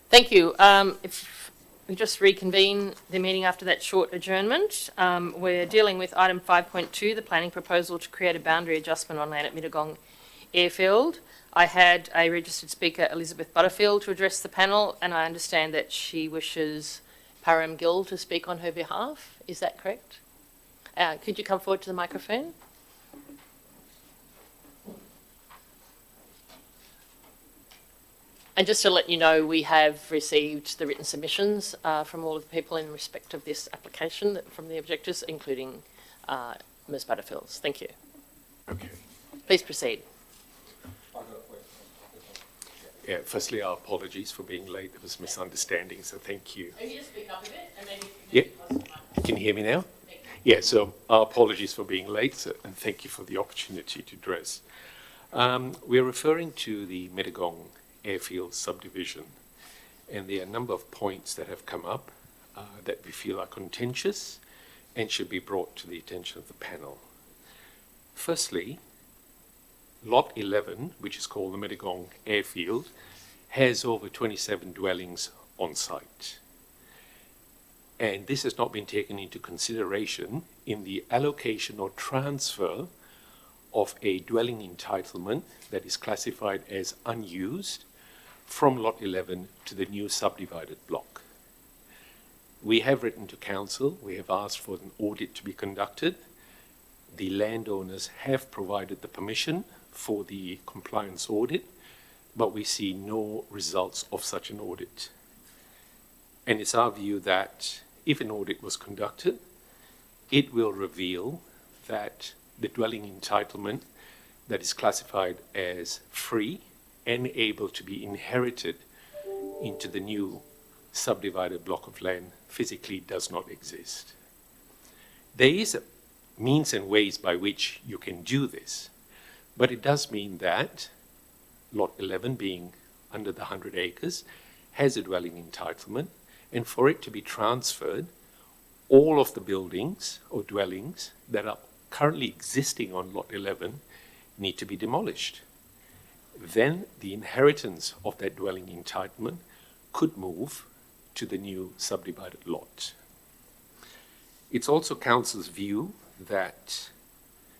Thank you. If we just reconvene the meeting after that short adjournment, we're dealing with item 5.2, the planning proposal to create a boundary adjustment on land at Mittagong Airfield. I had a registered speaker, Elizabeth Butterfield, to address the panel, and I understand that she wishes Param Gill to speak on her behalf. Is that correct? Could you come forward to the microphone? And just to let you know, we have received the written submissions from all of the people in respect of this application from the objectors, including Ms. Butterfield. Thank you. Okay. Please proceed. Yeah, firstly, our apologies for being late. There was misunderstanding, so thank you. Maybe just speak up a bit and maybe Yeah. Can you hear me now? Yeah, so our apologies for being late, and thank you for the opportunity to address. We're referring to the Mittagong Airfield subdivision, and there are a number of points that have come up that we feel are contentious and should be brought to the attention of the panel. Firstly, Lot 11, which is called the Mittagong Airfield, has over 27 dwellings on site. And this has not been taken into consideration in the allocation or transfer of a dwelling entitlement that is classified as unused from Lot 11 to the new subdivided block. We have written to council, we have asked for an audit to be conducted. The landowners have provided the permission for the compliance audit, but we see no results of such an audit. And it's our view that if an audit was conducted, it will reveal that the dwelling entitlement that is classified as free and able to be inherited into the new subdivided block of land physically does not exist. There is a means and ways by which you can do this, but it does mean that Lot 11, being under the 100 acres, has a dwelling entitlement, and for it to be transferred, all of the buildings or dwellings that are currently existing on Lot 11 need to be demolished. Then the inheritance of that dwelling entitlement could move to the new subdivided lot. It's also council's view that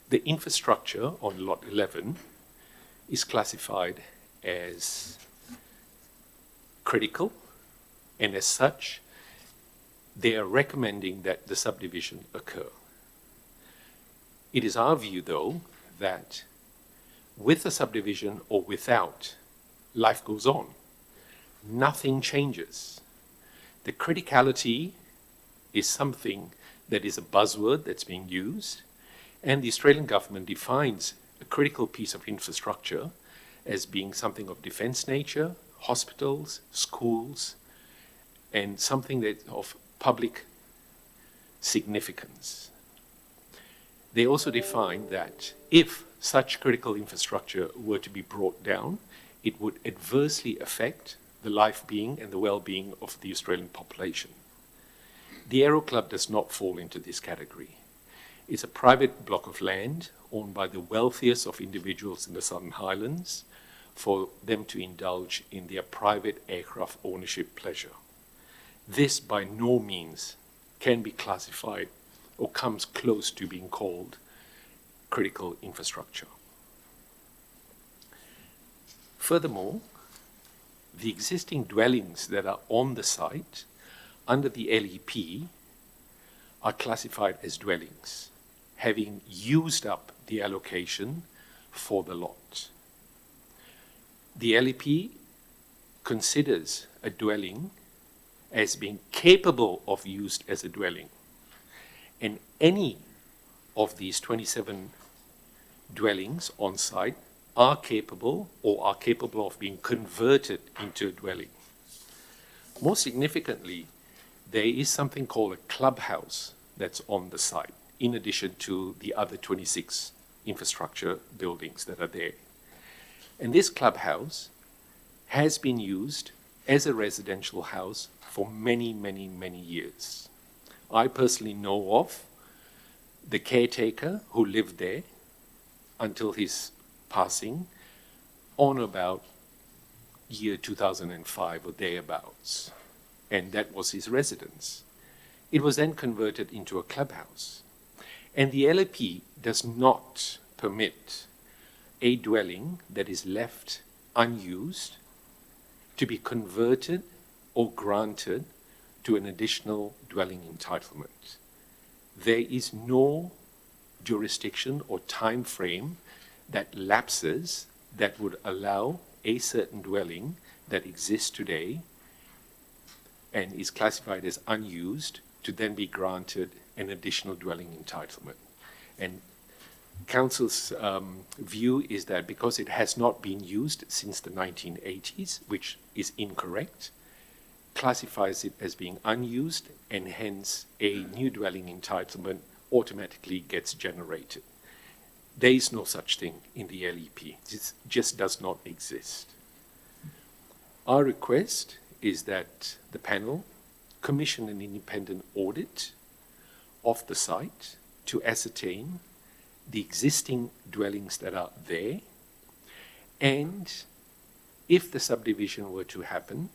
the infrastructure on Lot 11 is classified as critical, and as such, they are recommending that the subdivision occur. It is our view, though, that with a subdivision or without, life goes on. Nothing changes. The criticality is something that is a buzzword that's being used, and the Australian government defines a critical piece of infrastructure as being something of defence nature, hospitals, schools, and something that of public significance. They also define that if such critical infrastructure were to be brought down, it would adversely affect the life-being and the well-being of the Australian population. The Aero Club does not fall into this category. It's a private block of land owned by the wealthiest of individuals in the Southern Highlands for them to indulge in their private aircraft ownership pleasure. This by no means can be classified or comes close to being called critical infrastructure. Furthermore, the existing dwellings that are on the site under the LEP are classified as dwellings, having used up the allocation for the lot. The LEP considers a dwelling as being capable of used as a dwelling, and any of these 27 dwellings on site are capable of being converted into a dwelling. More significantly, there is something called a clubhouse that's on the site, in addition to the other 26 infrastructure buildings that are there. And this clubhouse has been used as a residential house for many, many, many years. I personally know of the caretaker who lived there until his passing on about year 2005 or thereabouts, and that was his residence. It was then converted into a clubhouse. And the LAP does not permit a dwelling that is left unused to be converted or granted to an additional dwelling entitlement. There is no jurisdiction or time frame that lapses that would allow a certain dwelling that exists today and is classified as unused to then be granted an additional dwelling entitlement. And Council's view is that because it has not been used since the 1980s, which is incorrect, classifies it as being unused, and hence a new dwelling entitlement automatically gets generated. There is no such thing in the LEP. It just does not exist. Our request is that the panel commission an independent audit of the site to ascertain the existing dwellings that are there, and if the subdivision were to happen,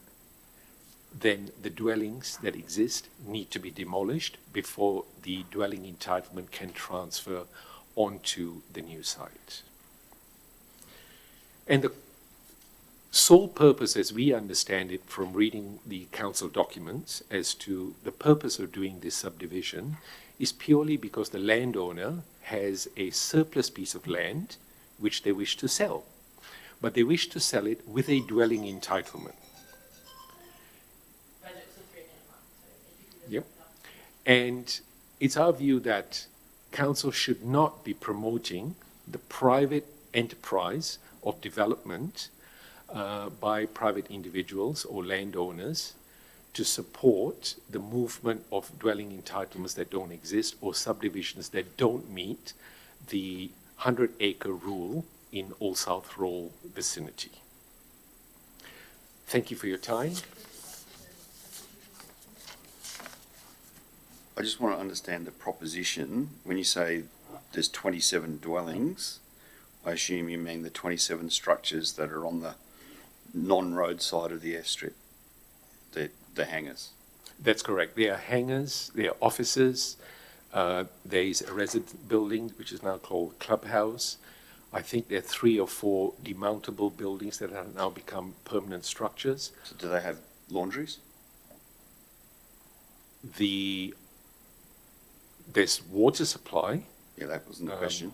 then the dwellings that exist need to be demolished before the dwelling entitlement can transfer onto the new site. And the sole purpose, as we understand it from reading the council documents, as to the purpose of doing this subdivision is purely because the landowner has a surplus piece of land which they wish to sell. But they wish to sell it with a dwelling entitlement. Yep. And it's our view that council should not be promoting the private enterprise of development by private individuals or landowners to support the movement of dwelling entitlements that don't exist or subdivisions that don't meet the 100-acre rule in Old South Roll vicinity. Thank you for your time. I just want to understand the proposition. When you say there's 27 dwellings, I assume you mean the 27 structures that are on the non-road side of the airstrip, the hangars. That's correct. There are hangars, there are offices, there is a resident building, which is now called Clubhouse. I think there are 3 or 4 demountable buildings that have now become permanent structures. So do they have laundries? There's water supply. Yeah, that wasn't the question.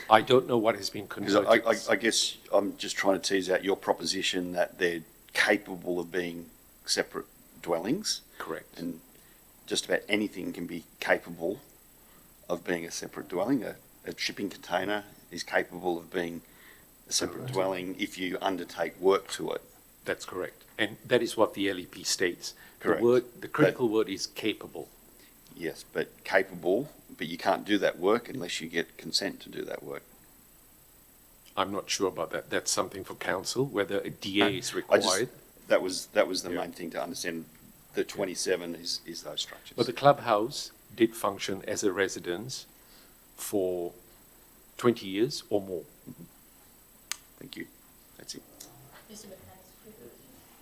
I don't know what has been converted. I guess I'm just trying to tease out your proposition that they're capable of being separate dwellings. Correct. And just about anything can be capable of being a separate dwelling. A shipping container is capable of being a separate dwelling if you undertake work to it. That's correct. And that is what the LEP states. Correct. The critical word is capable. Yes, but capable, but you can't do that work unless you get consent to do that work. I'm not sure about that. That's something for council, whether a DA is required. That was the main thing to understand. The 27 is those structures. But the clubhouse did function as a residence for 20 years or more. Thank you. That's it.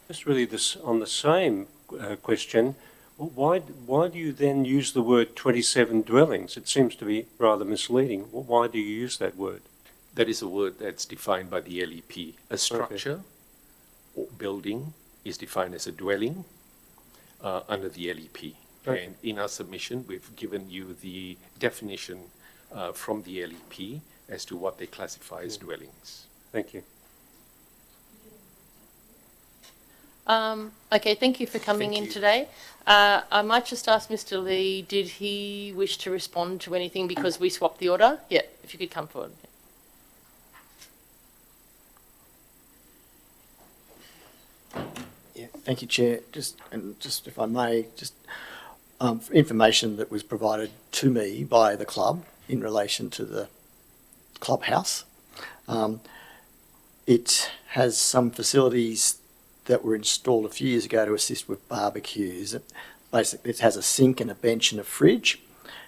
Just really on the same question, why do you then use the word 27 dwellings? It seems to be rather misleading. Why do you use that word? That is a word that's defined by the LEP. A structure or building is defined as a dwelling under the LEP. Okay. And in our submission, we've given you the definition from the LEP as to what they classify as dwellings. Thank you. Okay, thank you for coming in today. I might just ask Mr. Lee, did he wish to respond to anything because we swapped the order? Yeah, if you could come forward. Yeah, thank you, Chair. Just if I may, information that was provided to me by the club in relation to the clubhouse. It has some facilities that were installed a few years ago to assist with barbecues. Basically, it has a sink and a bench and a fridge.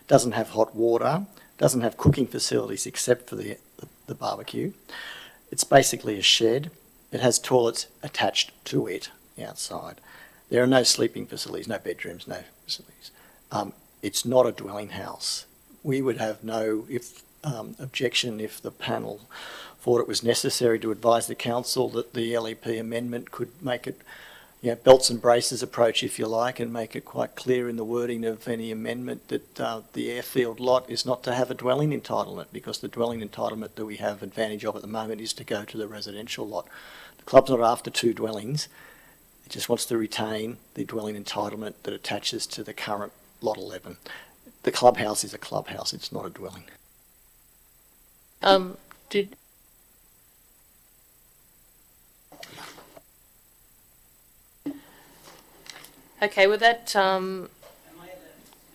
Doesn't have hot water. Doesn't have cooking facilities except for the barbecue. It's basically a shed. It has toilets attached to it outside. There are no sleeping facilities, no bedrooms, no facilities. It's not a dwelling house. We would have no objection if the panel thought it was necessary to advise the council that the LEP amendment could make it, belts and braces approach, if you like, and make it quite clear in the wording of any amendment that the airfield lot is not to have a dwelling entitlement, because the dwelling entitlement that we have advantage of at the moment is to go to the residential lot. The club's not after two dwellings. It just wants to retain the dwelling entitlement that attaches to the current lot 11. The clubhouse is a clubhouse, it's not a dwelling. Okay, with that,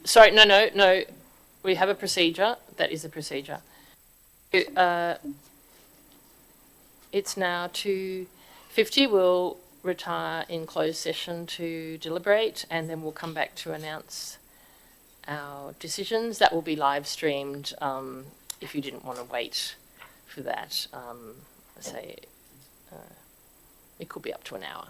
sorry, no, we have a procedure, that is a procedure. It's now 2:50, we'll retire in closed session to deliberate, and then we'll come back to announce our decisions. That will be live streamed, if you didn't want to wait for that, it could be up to an hour.